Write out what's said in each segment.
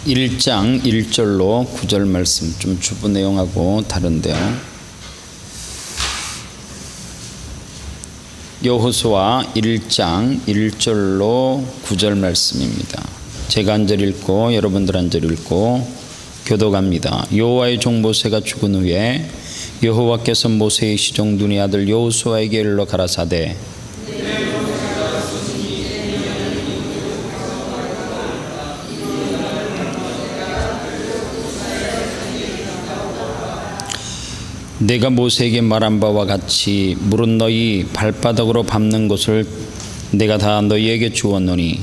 1장 1절로 9절 말씀, 좀 주부 내용하고 다른데요. 여호수아 1장 1절로 9절 말씀입니다. 제가 한 절 읽고 여러분들 한 절 읽고 교독합니다. 여호와의 종 모세가 죽은 후에 여호와께서 모세의 시종 눈의 아들 여호수아에게 일러 가라사대, 내가 모세에게 말한 바와 같이 물은 너희 발바닥으로 밟는 곳을 내가 다 너희에게 주었노니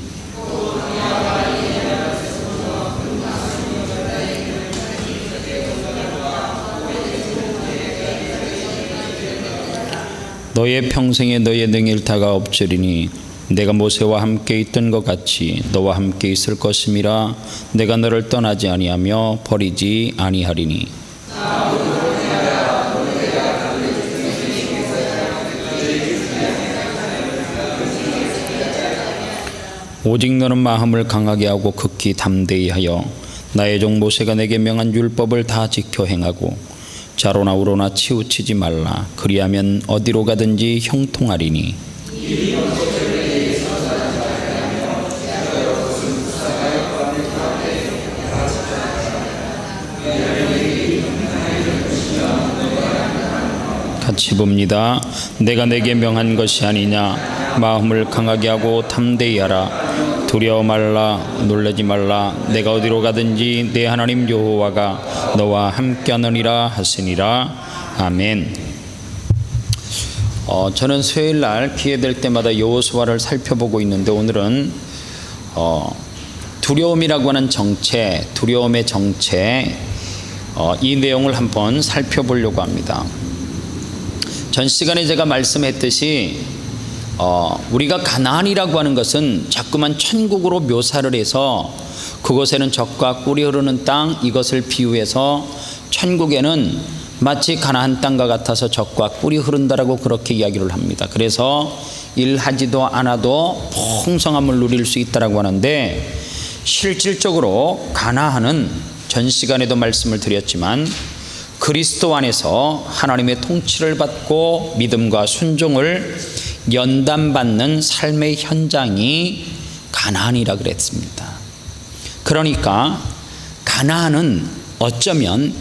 너의 평생에 너의 등에 일타가 없으리니 내가 모세와 함께 있던 것 같이 너와 함께 있을 것임이라. 내가 너를 떠나지 아니하며 버리지 아니하리니. 오직 너는 마음을 강하게 하고 극히 담대히 하여 나의 종 모세가 내게 명한 율법을 다 지켜 행하고 좌로나 우로나 치우치지 말라. 그리하면 어디로 가든지 형통하리니. 같이 봅니다. 내가 내게 명한 것이 아니냐. 마음을 강하게 하고 담대히 하라. 두려워 말라, 놀라지 말라. 내가 어디로 가든지 내 하나님 여호와가 너와 함께하느니라 하시니라. 아멘. 저는 수요일날 기회될 때마다 여호수아를 살펴보고 있는데 오늘은 두려움이라고 하는 정체, 두려움의 정체, 이 내용을 한번 살펴보려고 합니다. 전 시간에 제가 말씀했듯이 우리가 가나안이라고 하는 것은 자꾸만 천국으로 묘사를 해서 그곳에는 젖과 꿀이 흐르는 땅, 이것을 비유해서 천국에는 마치 가나안 땅과 같아서 젖과 꿀이 흐른다라고 그렇게 이야기를 합니다. 그래서 일하지도 않아도 풍성함을 누릴 수 있다라고 하는데, 실질적으로 가나안은 전 시간에도 말씀을 드렸지만 그리스도 안에서 하나님의 통치를 받고 믿음과 순종을 연단받는 삶의 현장이 가나안이라 그랬습니다. 그러니까 가나안은 어쩌면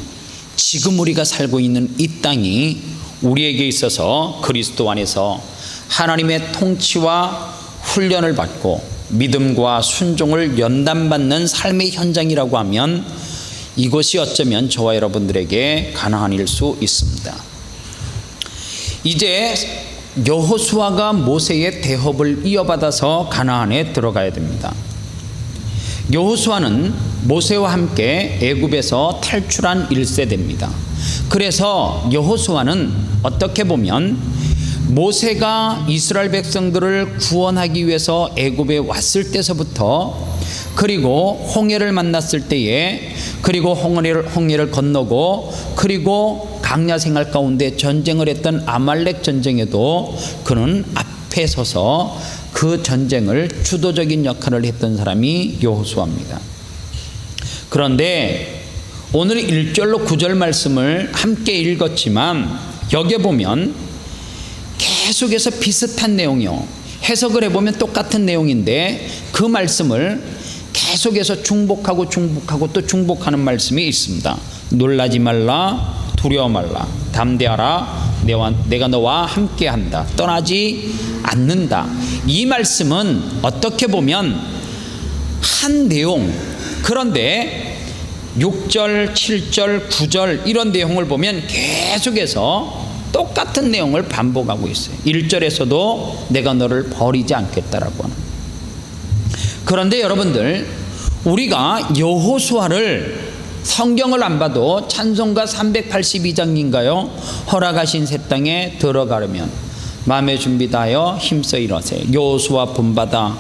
지금 우리가 살고 있는 이 땅이 우리에게 있어서 그리스도 안에서 하나님의 통치와 훈련을 받고 믿음과 순종을 연단받는 삶의 현장이라고 하면 이것이 어쩌면 저와 여러분들에게 가나안일 수 있습니다. 이제 여호수아가 모세의 대업을 이어받아서 가나안에 들어가야 됩니다. 여호수아는 모세와 함께 애굽에서 탈출한 1세대입니다. 그래서 여호수아는 어떻게 보면 모세가 이스라엘 백성들을 구원하기 위해서 애굽에 왔을 때서부터, 그리고 홍해를 만났을 때에, 그리고 홍해를 건너고, 그리고 강야 생활 가운데 전쟁을 했던 아말렉 전쟁에도 그는 앞에 서서 그 전쟁을 주도적인 역할을 했던 사람이 여호수아입니다. 그런데 오늘 1절로 9절 말씀을 함께 읽었지만 여기에 보면 계속해서 비슷한 내용이요, 해석을 해보면 똑같은 내용인데 그 말씀을 계속해서 중복하고 또 중복하는 말씀이 있습니다. 놀라지 말라, 두려워 말라, 담대하라, 내가 너와 함께한다, 떠나지 않는다. 이 말씀은 어떻게 보면 한 내용, 그런데 6절, 7절, 9절 이런 내용을 보면 계속해서 똑같은 내용을 반복하고 있어요. 1절에서도 내가 너를 버리지 않겠다라고 하는. 그런데 여러분들, 우리가 여호수아를 성경을 안 봐도 찬송가 382장인가요? 허락하신 새 땅에 들어가려면 마음의 준비 다하여 힘써 일어세. 여호수아 본받아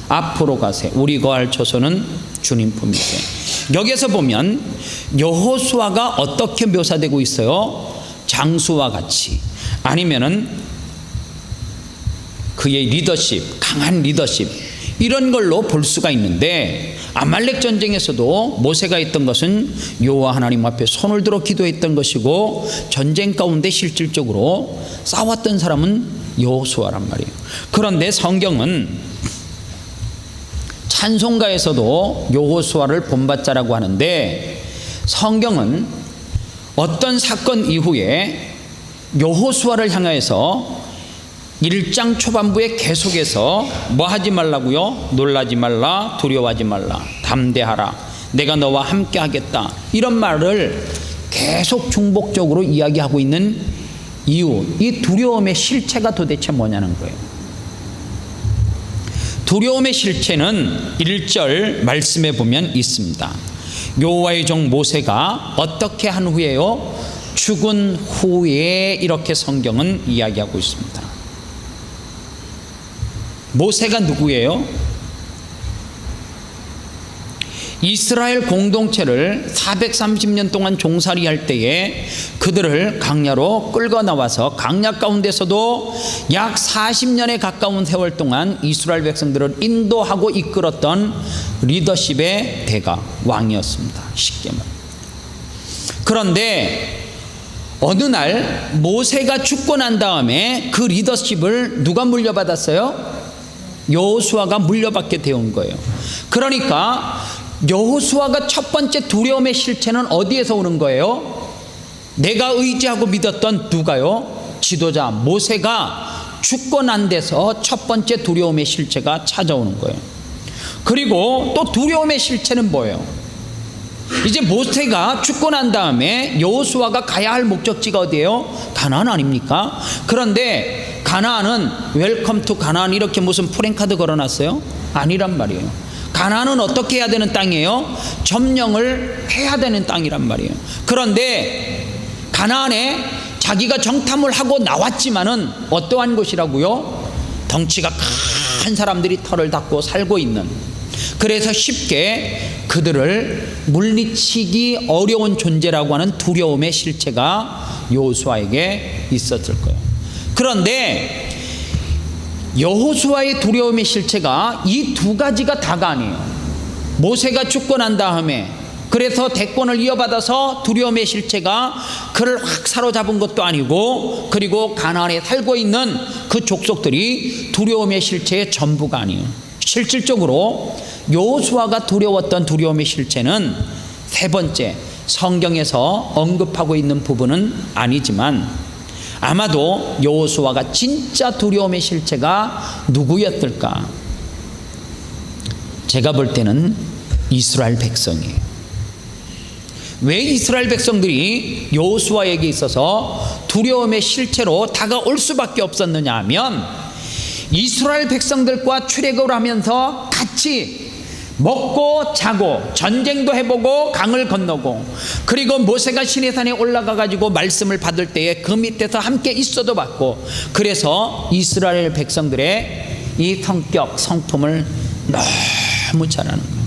앞으로 가세. 우리 거할 처소는 주님 품이세. 여기에서 보면 여호수아가 어떻게 묘사되고 있어요? 장수와 같이, 아니면은 그의 리더십, 강한 리더십, 이런 걸로 볼 수가 있는데, 아말렉 전쟁에서도 모세가 했던 것은 여호와 하나님 앞에 손을 들어 기도했던 것이고, 전쟁 가운데 실질적으로 싸웠던 사람은 여호수아란 말이에요. 그런데 성경은 찬송가에서도 여호수아를 본받자라고 하는데, 성경은 어떤 사건 이후에 여호수아를 향하여서 1장 초반부에 계속해서 뭐 하지 말라고요? 놀라지 말라, 두려워하지 말라, 담대하라, 내가 너와 함께 하겠다, 이런 말을 계속 중복적으로 이야기하고 있는 이유, 이 두려움의 실체가 도대체 뭐냐는 거예요. 두려움의 실체는 1절 말씀에 보면 있습니다. 여호와의 종 모세가 어떻게 한 후에요? 죽은 후에, 이렇게 성경은 이야기하고 있습니다. 모세가 누구예요? 이스라엘 공동체를 430년 동안 종살이 할 때에 그들을 광야로 끌고 나와서 광야 가운데서도 약 40년에 가까운 세월 동안 이스라엘 백성들을 인도하고 이끌었던 리더십의 대가, 왕이었습니다. 쉽게 말해. 그런데 어느 날 모세가 죽고 난 다음에 그 리더십을 누가 물려받았어요? 여호수아가 물려받게 되온 거예요. 그러니까 여호수아가 첫 번째 두려움의 실체는 어디에서 오는 거예요? 내가 의지하고 믿었던 누가요? 지도자 모세가 죽고 난 데서 첫 번째 두려움의 실체가 찾아오는 거예요. 그리고 또 두려움의 실체는 뭐예요? 이제 모세가 죽고 난 다음에 여호수아가 가야 할 목적지가 어디예요? 가나안 아닙니까? 그런데 가나안은 웰컴 투 가나안 이렇게 무슨 프랭카드 걸어놨어요? 아니란 말이에요. 가나안은 어떻게 해야 되는 땅이에요? 점령을 해야 되는 땅이란 말이에요. 그런데 가나안에 자기가 정탐을 하고 나왔지만은 어떠한 곳이라고요? 덩치가 큰 사람들이 털을 닦고 살고 있는, 그래서 쉽게 그들을 물리치기 어려운 존재라고 하는 두려움의 실체가 여호수아에게 있었을 거예요. 그런데 여호수아의 두려움의 실체가 이 두 가지가 다가 아니에요. 모세가 죽고 난 다음에 그래서 대권을 이어받아서 두려움의 실체가 그를 확 사로잡은 것도 아니고, 그리고 가나안에 살고 있는 그 족속들이 두려움의 실체의 전부가 아니에요. 실질적으로 여호수아가 두려웠던 두려움의 실체는 세 번째, 성경에서 언급하고 있는 부분은 아니지만 아마도 여호수아가 진짜 두려움의 실체가 누구였을까? 제가 볼 때는 이스라엘 백성이에요. 왜 이스라엘 백성들이 여호수아에게 있어서 두려움의 실체로 다가올 수밖에 없었느냐 하면, 이스라엘 백성들과 출애굽을 하면서 같이 먹고 자고 전쟁도 해보고 강을 건너고, 그리고 모세가 시내산에 올라가 가지고 말씀을 받을 때에 그 밑에서 함께 있어도 받고, 그래서 이스라엘 백성들의 이 성격, 성품을 너무 잘 아는 거예요.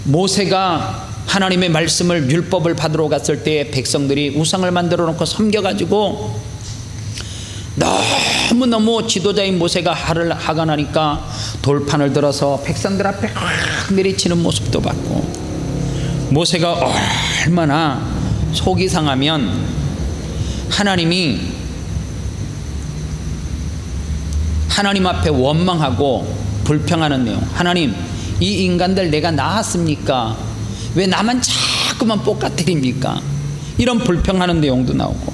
모세가 하나님의 말씀을, 율법을 받으러 갔을 때 백성들이 우상을 만들어 놓고 섬겨가지고 너무너무 지도자인 모세가 화가 나니까 돌판을 들어서 백성들 앞에 확 내리치는 모습도 봤고, 모세가 얼마나 속이 상하면 하나님이 하나님 앞에 원망하고 불평하는 내용, 하나님 이 인간들 내가 낳았습니까? 왜 나만 자꾸만 볶아뜨립니까? 이런 불평하는 내용도 나오고.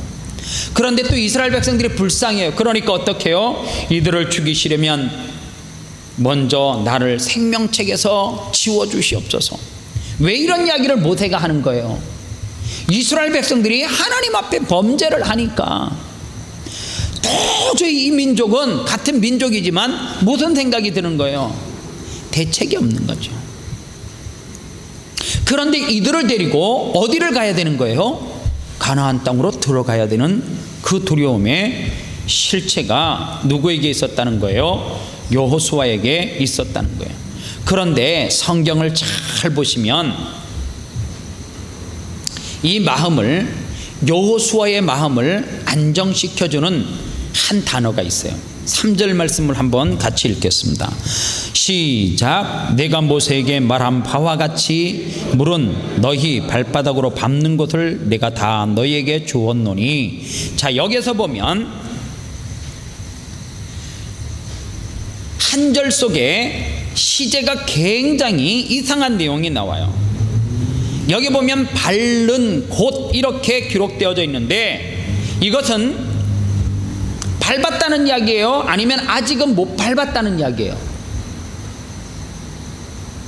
그런데 또 이스라엘 백성들이 불쌍해요. 그러니까 어떻게 해요? 이들을 죽이시려면 먼저 나를 생명책에서 지워주시옵소서. 왜 이런 이야기를 모세가 하는 거예요? 이스라엘 백성들이 하나님 앞에 범죄를 하니까 도저히 이 민족은 같은 민족이지만 무슨 생각이 드는 거예요? 대책이 없는 거죠. 그런데 이들을 데리고 어디를 가야 되는 거예요? 가나안 땅으로 들어가야 되는 그 두려움의 실체가 누구에게 있었다는 거예요? 여호수아에게 있었다는 거예요. 그런데 성경을 잘 보시면 이 마음을, 여호수아의 마음을 안정시켜주는 한 단어가 있어요. 3절 말씀을 한번 같이 읽겠습니다. 시작. 내가 모세에게 말한 바와 같이 물은 너희 발바닥으로 밟는 곳을 내가 다 너희에게 주었노니. 자, 여기서 보면 한 절 속에 시제가 굉장히 이상한 내용이 나와요. 여기 보면 밟는 곳 이렇게 기록되어져 있는데, 이것은 밟았다는 이야기예요? 아니면 아직은 못 밟았다는 이야기예요?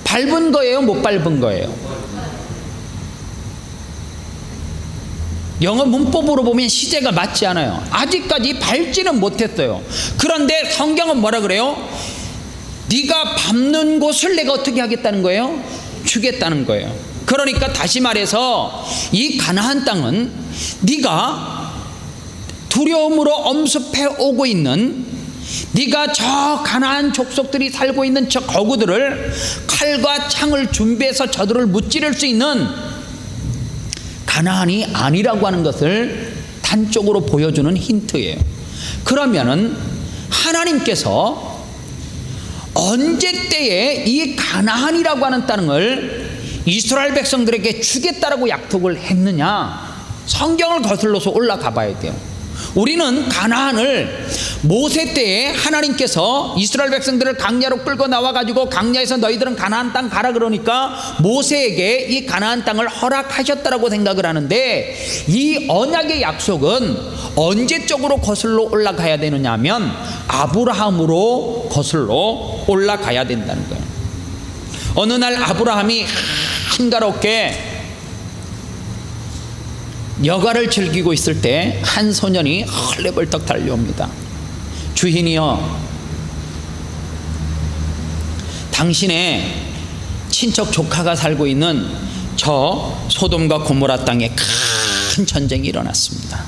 밟은 거예요? 못 밟은 거예요? 영어 문법으로 보면 시제가 맞지 않아요. 아직까지 밟지는 못했어요. 그런데 성경은 뭐라 그래요? 네가 밟는 곳을 내가 어떻게 하겠다는 거예요? 주겠다는 거예요. 그러니까 다시 말해서 이 가나안 땅은 네가 두려움으로 엄습해 오고 있는, 네가 저 가나안 족속들이 살고 있는 저 거구들을 칼과 창을 준비해서 저들을 무찌를 수 있는 가나안이 아니라고 하는 것을 단적으로 보여주는 힌트예요. 그러면은 하나님께서 언제 때에 이 가나안이라고 하는 땅을 이스라엘 백성들에게 주겠다라고 약속을 했느냐? 성경을 거슬러서 올라가 봐야 돼요. 우리는 가나안을 모세 때에 하나님께서 이스라엘 백성들을 강야로 끌고 나와가지고 강야에서 너희들은 가나안 땅 가라 그러니까 모세에게 이 가나안 땅을 허락하셨다라고 생각을 하는데, 이 언약의 약속은 언제적으로 거슬러 올라가야 되느냐 하면 아브라함으로 거슬러 올라가야 된다는 거예요. 어느 날 아브라함이 한가롭게 여가를 즐기고 있을 때 한 소년이 헐레벌떡 달려옵니다. 주인이여, 당신의 친척 조카가 살고 있는 저 소돔과 고모라 땅에 큰 전쟁이 일어났습니다.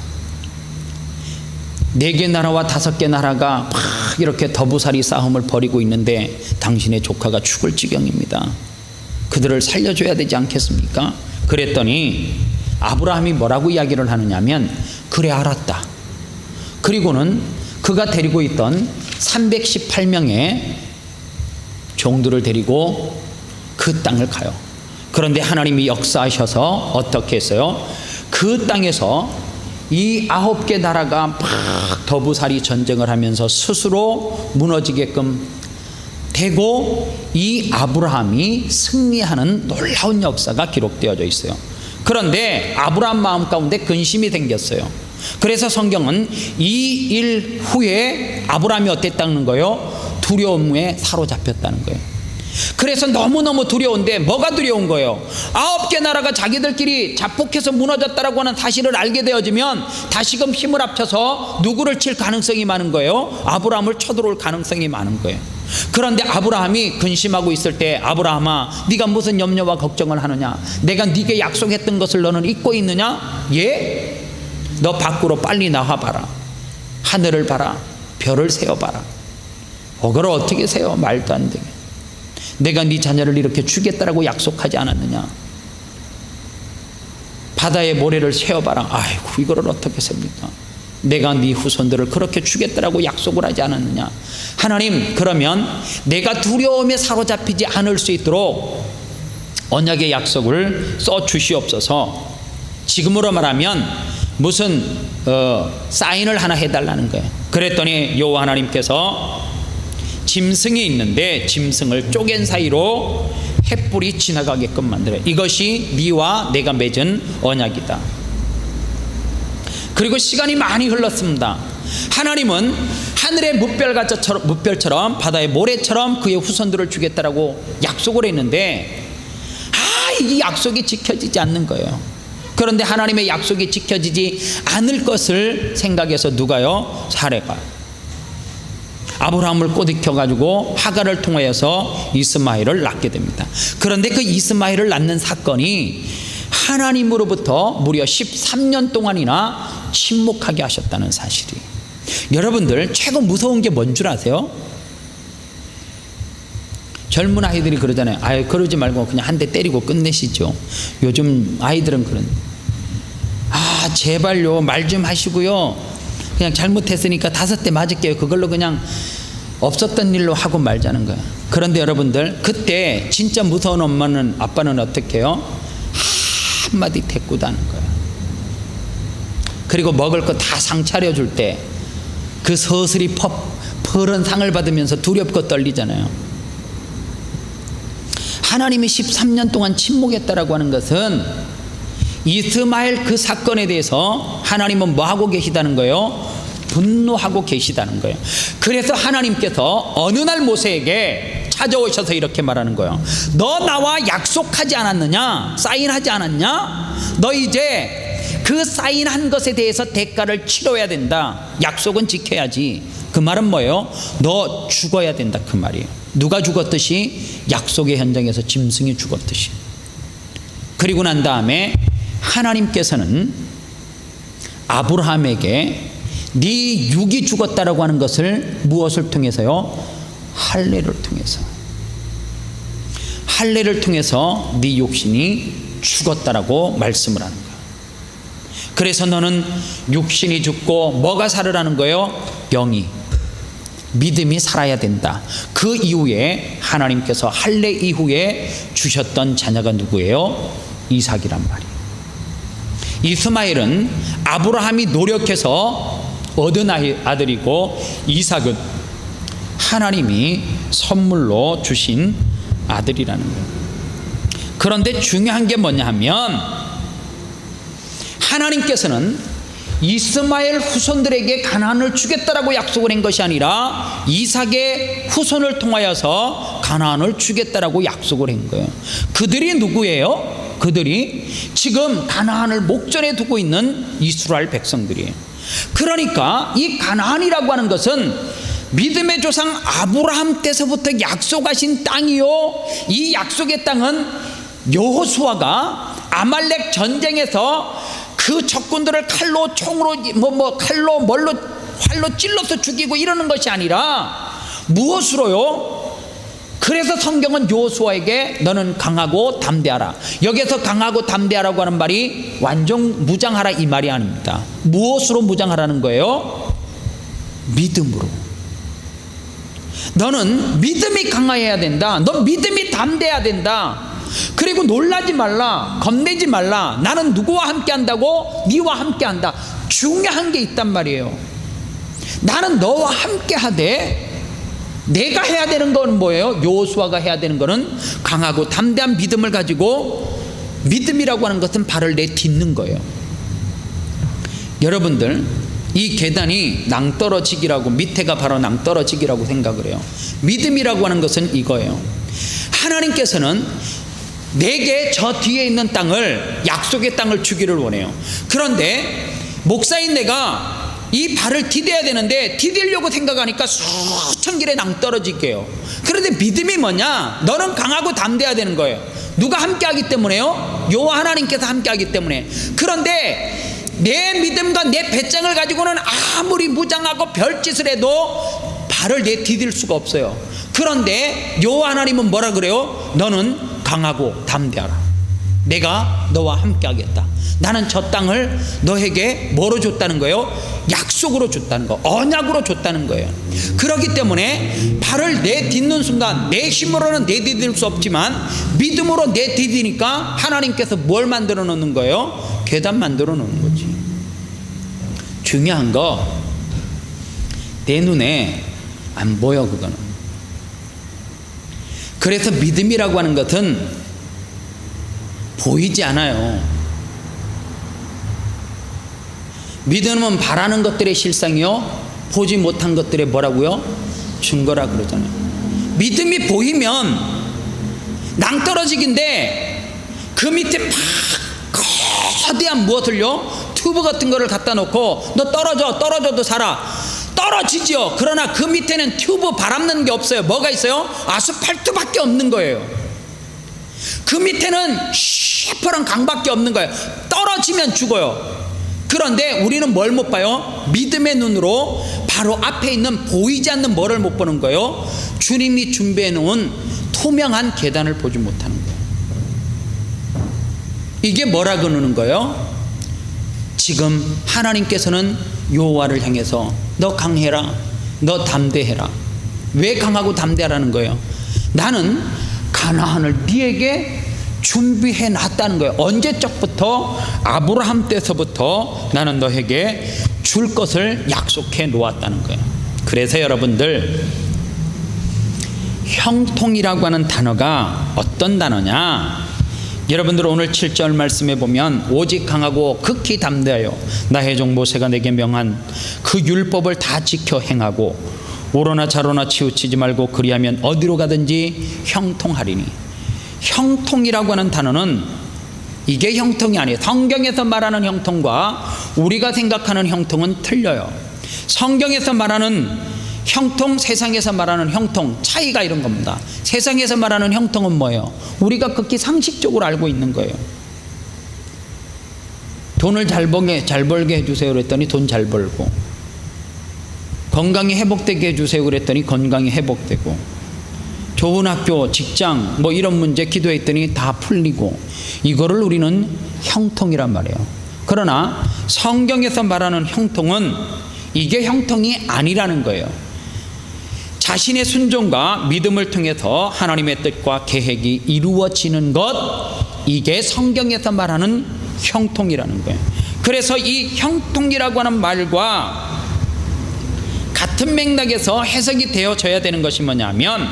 4개 나라와 5개 나라가 막 이렇게 더부살이 싸움을 벌이고 있는데 당신의 조카가 죽을 지경입니다. 그들을 살려줘야 되지 않겠습니까? 그랬더니 아브라함이 뭐라고 이야기를 하느냐면, 그래 알았다. 그리고는 그가 데리고 있던 318명의 종들을 데리고 그 땅을 가요. 그런데 하나님이 역사하셔서 어떻게 했어요? 그 땅에서 이 9개 나라가 막 더부살이 전쟁을 하면서 스스로 무너지게끔 되고, 이 아브라함이 승리하는 놀라운 역사가 기록되어져 있어요. 그런데 아브라함 마음 가운데 근심이 생겼어요. 그래서 성경은 이 일 후에 아브라함이 어땠다는 거예요? 두려움에 사로잡혔다는 거예요. 그래서 너무너무 두려운데 뭐가 두려운 거예요? 9개 나라가 자기들끼리 자폭해서 무너졌다라고 하는 사실을 알게 되어지면 다시금 힘을 합쳐서 누구를 칠 가능성이 많은 거예요? 아브라함을 쳐들어올 가능성이 많은 거예요. 그런데 아브라함이 근심하고 있을 때, 아브라함아, 네가 무슨 염려와 걱정을 하느냐? 내가 네게 약속했던 것을 너는 잊고 있느냐? 예? 너 밖으로 빨리 나와봐라. 하늘을 봐라. 별을 세어봐라. 그걸 어떻게 세워? 말도 안 되게. 내가 네 자녀를 이렇게 주겠다라고 약속하지 않았느냐? 바다의 모래를 세어봐라. 아이고, 이거를 어떻게 셉니까? 내가 네 후손들을 그렇게 주겠다라고 약속을 하지 않았느냐? 하나님, 그러면 내가 두려움에 사로잡히지 않을 수 있도록 언약의 약속을 써 주시옵소서. 지금으로 말하면 무슨 사인을 하나 해달라는 거예요. 그랬더니 여호와 하나님께서 짐승이 있는데 짐승을 쪼갠 사이로 횃불이 지나가게끔 만들어요. 이것이 네와 내가 맺은 언약이다. 그리고 시간이 많이 흘렀습니다. 하나님은 하늘의 무별처럼 바다의 모래처럼 그의 후손들을 주겠다라고 약속을 했는데, 이 약속이 지켜지지 않는 거예요. 그런데 하나님의 약속이 지켜지지 않을 것을 생각해서 누가요? 사레가 아브라함을 꼬드겨가지고 하갈을 통하여서 이스마엘을 낳게 됩니다. 그런데 그 이스마엘을 낳는 사건이 하나님으로부터 무려 13년 동안이나 침묵하게 하셨다는 사실이. 여러분들, 최고 무서운 게 뭔 줄 아세요? 젊은 아이들이 그러잖아요. 아유, 그러지 말고 그냥 한 대 때리고 끝내시죠. 요즘 아이들은 그런, 제발요, 말 좀 하시고요, 그냥 잘못했으니까 5대 맞을게요. 그걸로 그냥 없었던 일로 하고 말자는 거예요. 그런데 여러분들, 그때 진짜 무서운 엄마는, 아빠는 어떻게 해요? 한마디 대꾸도 하는 거예요. 그리고 먹을 거 다 상 차려줄 때 그 서슬이 퍼런 상을 받으면서 두렵고 떨리잖아요. 하나님이 13년 동안 침묵했다라고 하는 것은 이스마엘 그 사건에 대해서 하나님은 뭐 하고 계시다는 거예요? 분노하고 계시다는 거예요. 그래서 하나님께서 어느 날 모세에게 찾아오셔서 이렇게 말하는 거예요. 너 나와 약속하지 않았느냐? 사인하지 않았냐? 너 이제 그 사인한 것에 대해서 대가를 치러야 된다. 약속은 지켜야지. 그 말은 뭐예요? 너 죽어야 된다, 그 말이에요. 누가 죽었듯이? 약속의 현장에서 짐승이 죽었듯이. 그리고 난 다음에 하나님께서는 아브라함에게 네 육이 죽었다라고 하는 것을 무엇을 통해서요? 할례를 통해서. 할례를 통해서 네 육신이 죽었다라고 말씀을 하는 거예요. 그래서 너는 육신이 죽고 뭐가 살으라는 거예요? 영이, 믿음이 살아야 된다. 그 이후에 하나님께서 할례 이후에 주셨던 자녀가 누구예요? 이삭이란 말이에요. 이스마엘은 아브라함이 노력해서 얻은 아들이고, 이삭은 하나님이 선물로 주신 아들이라는 거예요. 그런데 중요한 게 뭐냐 하면, 하나님께서는 이스마엘 후손들에게 가나안을 주겠다라고 약속을 한 것이 아니라 이삭의 후손을 통하여서 가나안을 주겠다라고 약속을 한 거예요. 그들이 누구예요? 그들이 지금 가나안을 목전에 두고 있는 이스라엘 백성들이에요. 그러니까 이 가나안이라고 하는 것은 믿음의 조상 아브라함 때서부터 약속하신 땅이요, 이 약속의 땅은 여호수아가 아말렉 전쟁에서 그 적군들을 칼로, 총으로, 칼로, 뭘로, 활로 찔러서 죽이고 이러는 것이 아니라 무엇으로요? 그래서 성경은 여호수아에게 너는 강하고 담대하라. 여기서 강하고 담대하라고 하는 말이 완전 무장하라 이 말이 아닙니다. 무엇으로 무장하라는 거예요? 믿음으로. 너는 믿음이 강해야 된다. 너 믿음이 담대해야 된다. 그리고 놀라지 말라, 겁내지 말라. 나는 누구와 함께 한다고? 니와 함께 한다. 중요한 게 있단 말이에요. 나는 너와 함께 하되, 내가 해야 되는 건 뭐예요? 여호수아가 해야 되는 거는 강하고 담대한 믿음을 가지고, 믿음이라고 하는 것은 발을 내딛는 거예요. 여러분들, 이 계단이 낭떠러지기라고, 밑에가 바로 낭떠러지기라고 생각을 해요. 믿음이라고 하는 것은 이거예요. 하나님께서는 내게 저 뒤에 있는 땅을, 약속의 땅을 주기를 원해요. 그런데 목사인 내가 이 발을 디뎌야 되는데 디디려고 생각하니까 수천 길에 낭떠러지게요. 그런데 믿음이 뭐냐? 너는 강하고 담대해야 되는 거예요. 누가 함께 하기 때문에요? 여호와 하나님께서 함께 하기 때문에. 그런데 내 믿음과 내 배짱을 가지고는 아무리 무장하고 별짓을 해도 발을 내디딜 수가 없어요. 그런데 여호와 하나님은 뭐라 그래요? 너는 강하고 담대하라. 내가 너와 함께 하겠다. 나는 저 땅을 너에게 뭐로 줬다는 거예요? 약속으로 줬다는 거, 언약으로 줬다는 거예요. 그렇기 때문에 발을 내딛는 순간 내 힘으로는 내디딜 수 없지만 믿음으로 내디디니까 하나님께서 뭘 만들어 놓는 거예요? 계단 만들어 놓는 거지. 중요한 거, 내 눈에 안 보여, 그거는. 그래서 믿음이라고 하는 것은 보이지 않아요. 믿음은 바라는 것들의 실상이요, 보지 못한 것들의 뭐라고요? 증거라 그러잖아요. 믿음이 보이면 낭떠러지기인데 그 밑에 막 거대한 무엇을요? 튜브 같은 거를 갖다 놓고 너 떨어져도 살아. 떨어지죠. 그러나 그 밑에는 튜브 바람는 게 없어요. 뭐가 있어요? 아스팔트밖에 없는 거예요. 그 밑에는 시퍼런 강밖에 없는 거예요. 떨어지면 죽어요. 그런데 우리는 뭘 못 봐요? 믿음의 눈으로 바로 앞에 있는 보이지 않는 뭐를 못 보는 거예요? 주님이 준비해 놓은 투명한 계단을 보지 못하는 거예요. 이게 뭐라 그러는 거예요? 지금 하나님께서는 여호와를 향해서 너 강해라, 너 담대해라. 왜 강하고 담대하라는 거예요? 나는 가나안을 네에게 준비해 놨다는 거예요. 언제적부터? 아브라함 때서부터 나는 너에게 줄 것을 약속해 놓았다는 거예요. 그래서 여러분들, 형통이라고 하는 단어가 어떤 단어냐? 여러분들 오늘 7절 말씀에 보면 오직 강하고 극히 담대하여 나의 종 모세가 내게 명한 그 율법을 다 지켜 행하고 오로나 자로나 치우치지 말고 그리하면 어디로 가든지 형통하리니. 형통이라고 하는 단어는 이게 형통이 아니에요. 성경에서 말하는 형통과 우리가 생각하는 형통은 틀려요. 성경에서 말하는 형통, 세상에서 말하는 형통, 차이가 이런 겁니다. 세상에서 말하는 형통은 뭐예요? 우리가 극히 상식적으로 알고 있는 거예요. 돈을 잘 벌게 해주세요 그랬더니 돈 잘 벌고, 건강이 회복되게 해주세요 그랬더니 건강이 회복되고, 좋은 학교, 직장 뭐 이런 문제 기도했더니 다 풀리고, 이거를 우리는 형통이란 말이에요. 그러나 성경에서 말하는 형통은 이게 형통이 아니라는 거예요. 자신의 순종과 믿음을 통해서 하나님의 뜻과 계획이 이루어지는 것, 이게 성경에서 말하는 형통이라는 거예요. 그래서 이 형통이라고 하는 말과 같은 맥락에서 해석이 되어져야 되는 것이 뭐냐면,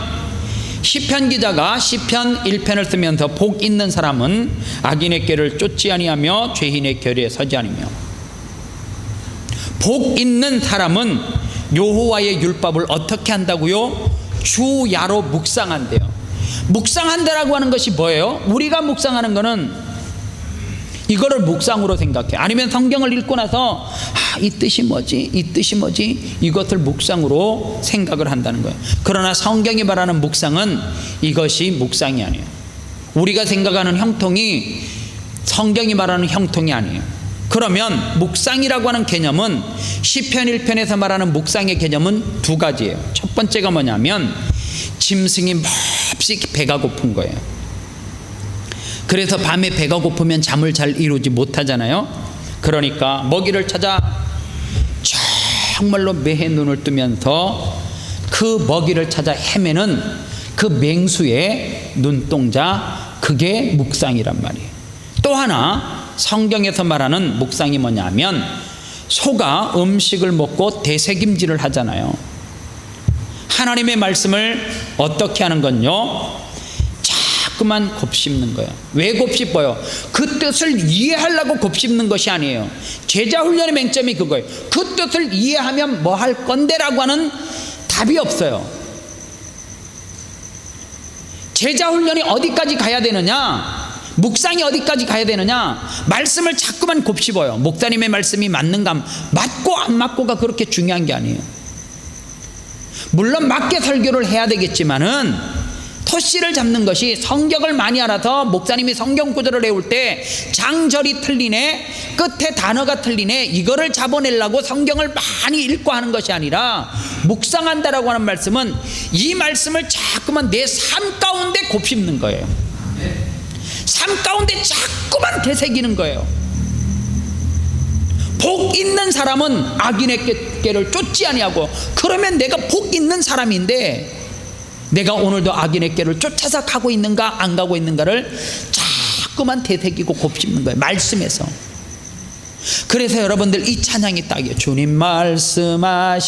시편 기자가 시편 1편을 쓰면서 복 있는 사람은 악인의 꾀를 쫓지 아니하며 죄인의 결의에 서지 아니며, 복 있는 사람은 여호와의 율법을 어떻게 한다고요? 주야로 묵상한대요. 묵상한다라고 하는 것이 뭐예요? 우리가 묵상하는 거는 이거를 묵상으로 생각해. 아니면 성경을 읽고 나서 이 뜻이 뭐지? 이 뜻이 뭐지? 이것을 묵상으로 생각을 한다는 거예요. 그러나 성경이 말하는 묵상은 이것이 묵상이 아니에요. 우리가 생각하는 형통이 성경이 말하는 형통이 아니에요. 그러면 묵상이라고 하는 개념은 시편 1편에서 말하는 묵상의 개념은 두 가지예요. 첫 번째가 뭐냐면 짐승이 몹시 배가 고픈 거예요. 그래서 밤에 배가 고프면 잠을 잘 이루지 못하잖아요. 그러니까 먹이를 찾아 정말로 매해 눈을 뜨면서 그 먹이를 찾아 헤매는 그 맹수의 눈동자, 그게 묵상이란 말이에요. 또 하나 성경에서 말하는 묵상이 뭐냐면, 소가 음식을 먹고 되새김질을 하잖아요. 하나님의 말씀을 어떻게 하는 건요? 자꾸만 곱씹는 거예요. 왜 곱씹어요? 그 뜻을 이해하려고 곱씹는 것이 아니에요. 제자 훈련의 맹점이 그거예요. 그 뜻을 이해하면 뭐 할 건데라고 하는 답이 없어요. 제자 훈련이 어디까지 가야 되느냐? 묵상이 어디까지 가야 되느냐? 말씀을 자꾸만 곱씹어요. 목사님의 말씀이 맞는가, 맞고 안 맞고가 그렇게 중요한 게 아니에요. 물론 맞게 설교를 해야 되겠지만은 토씨를 잡는 것이, 성경을 많이 알아서 목사님이 성경 구절을 외울 때 장절이 틀리네, 끝에 단어가 틀리네, 이거를 잡아내려고 성경을 많이 읽고 하는 것이 아니라, 묵상한다라고 하는 말씀은 이 말씀을 자꾸만 내 삶 가운데 곱씹는 거예요. 삶 가운데 자꾸만 되새기는 거예요. 복 있는 사람은 악인의 꾀를 쫓지 아니하고, 그러면 내가 복 있는 사람인데 내가 오늘도 악인의 꾀를 쫓아서 가고 있는가 안 가고 있는가를 자꾸만 되새기고 곱씹는 거예요, 말씀에서. 그래서 여러분들 이 찬양이 딱이에요. 주님 말씀하시면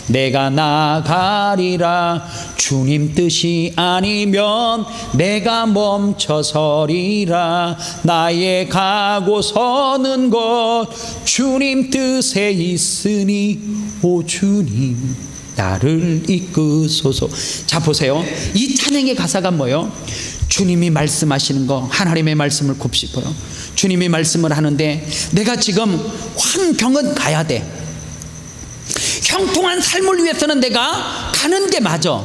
내가 나가리라, 주님 뜻이 아니면 내가 멈춰서리라, 나의 가고 서는 곳 주님 뜻에 있으니 오 주님 나를 이끄소서. 자 보세요, 이 찬양의 가사가 뭐예요? 주님이 말씀하시는 거, 하나님의 말씀을 곱씹어요. 주님이 말씀을 하는데 내가 지금 환경은 가야 돼. 형통한 삶을 위해서는 내가 가는 게 맞아.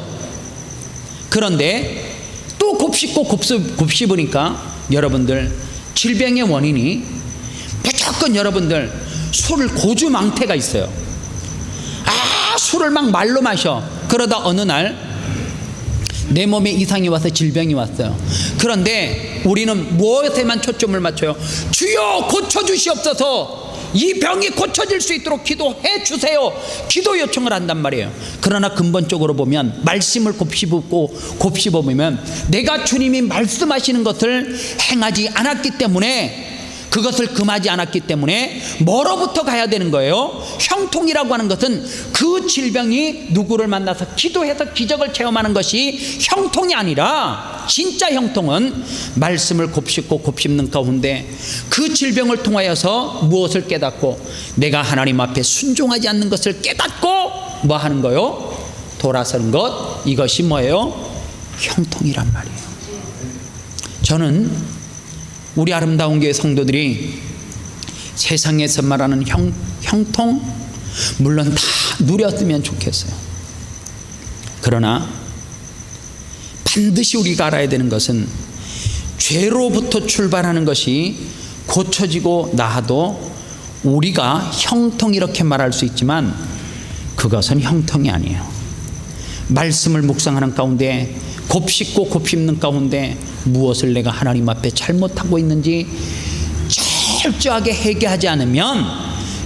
그런데 또 곱씹고 곱씹으니까 여러분들, 질병의 원인이 무조건 여러분들 술을 고주망태가 있어요. 술을 막 말로 마셔. 그러다 어느 날 내 몸에 이상이 와서 질병이 왔어요. 그런데 우리는 무엇에만 초점을 맞춰요? 주여 고쳐주시옵소서. 이 병이 고쳐질 수 있도록 기도해 주세요. 기도 요청을 한단 말이에요. 그러나 근본적으로 보면 말씀을 곱씹어보면 내가 주님이 말씀하시는 것을 행하지 않았기 때문에, 그것을 금하지 않았기 때문에 뭐로부터 가야 되는 거예요? 형통이라고 하는 것은 그 질병이 누구를 만나서 기도해서 기적을 체험하는 것이 형통이 아니라, 진짜 형통은 말씀을 곱씹는 가운데 그 질병을 통하여서 무엇을 깨닫고, 내가 하나님 앞에 순종하지 않는 것을 깨닫고 뭐 하는 거요? 돌아서는 것. 이것이 뭐예요? 형통이란 말이에요. 저는 우리 아름다운 교회 성도들이 세상에서 말하는 형통, 물론 다 누렸으면 좋겠어요. 그러나 반드시 우리가 알아야 되는 것은, 죄로부터 출발하는 것이 고쳐지고 나아도 우리가 형통 이렇게 말할 수 있지만 그것은 형통이 아니에요. 말씀을 묵상하는 가운데, 곱씹는 가운데 무엇을 내가 하나님 앞에 잘못하고 있는지 철저하게 회개하지 않으면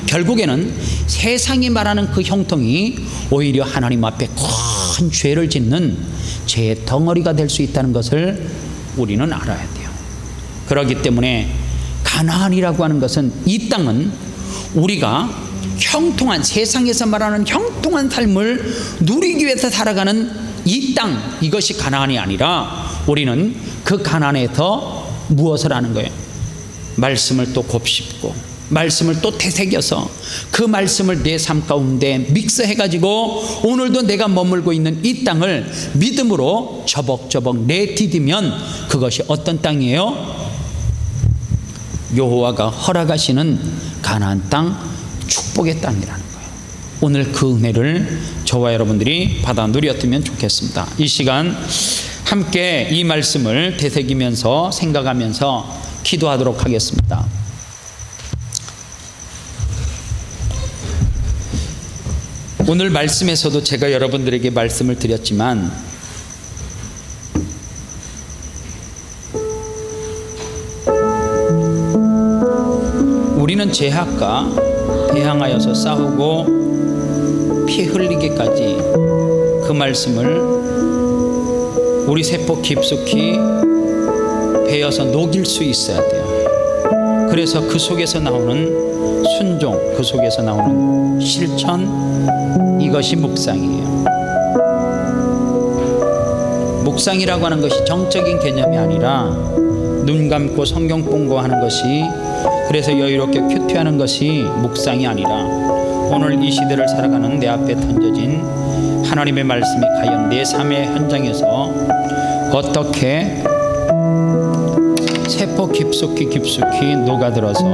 결국에는 세상이 말하는 그 형통이 오히려 하나님 앞에 큰 죄를 짓는 죄의 덩어리가 될 수 있다는 것을 우리는 알아야 돼요. 그렇기 때문에 가나안이라고 하는 것은, 이 땅은 우리가 형통한, 세상에서 말하는 형통한 삶을 누리기 위해서 살아가는 이 땅, 이것이 가나안이 아니라 우리는 그 가나안에서 무엇을 하는 거예요? 말씀을 또 곱씹고 말씀을 또 되새겨서 그 말씀을 내 삶 가운데 믹스해가지고 오늘도 내가 머물고 있는 이 땅을 믿음으로 저벅저벅 내디디면 그것이 어떤 땅이에요? 여호와가 허락하시는 가나안 땅, 축복의 땅이라는 거예요. 오늘 그 은혜를 저와 여러분들이 받아 누렸으면 좋겠습니다. 이 시간 함께 이 말씀을 되새기면서 생각하면서 기도하도록 하겠습니다. 오늘 말씀에서도 제가 여러분들에게 말씀을 드렸지만, 우리는 죄악과 대항하여서 싸우고 피 흘리기까지 그 말씀을 우리 세포 깊숙이 베어서 녹일 수 있어야 돼요. 그래서 그 속에서 나오는 순종, 그 속에서 나오는 실천, 이것이 묵상이에요. 묵상이라고 하는 것이 정적인 개념이 아니라 눈 감고 성경 본거하는 것이, 그래서 여유롭게 큐티하는 것이 묵상이 아니라, 오늘 이 시대를 살아가는 내 앞에 던져진 하나님의 말씀이 과연 내 삶의 현장에서 어떻게 세포 깊숙이 녹아들어서,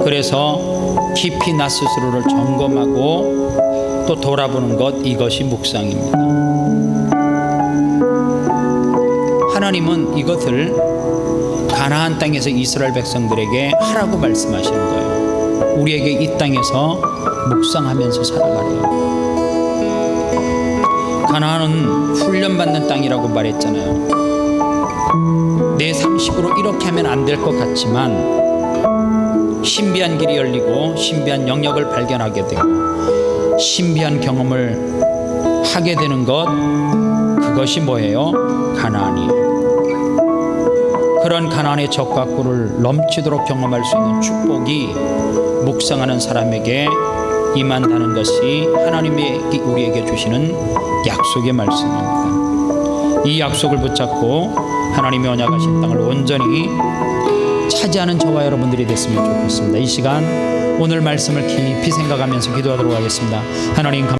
그래서 깊이 나 스스로를 점검하고 또 돌아보는 것, 이것이 묵상입니다. 하나님은 이것을 가나안 땅에서 이스라엘 백성들에게 하라고 말씀하시는 거예요. 우리에게 이 땅에서 묵상하면서 살아가래요. 가나안은 훈련받는 땅이라고 말했잖아요. 내 상식으로 이렇게 하면 안 될 것 같지만 신비한 길이 열리고 신비한 영역을 발견하게 되고 신비한 경험을 하게 되는 것, 그것이 뭐예요? 가나안이에요. 그런 가나안의 적과 꿀을 넘치도록 경험할 수 있는 축복이 묵상하는 사람에게 임한다는 것이 하나님이 우리에게 주시는 약속의 말씀입니다. 이 약속을 붙잡고 하나님의 언약하신 땅을 온전히 차지하는 저와 여러분들이 됐으면 좋겠습니다. 이 시간 오늘 말씀을 깊이 생각하면서 기도하도록 하겠습니다. 하나님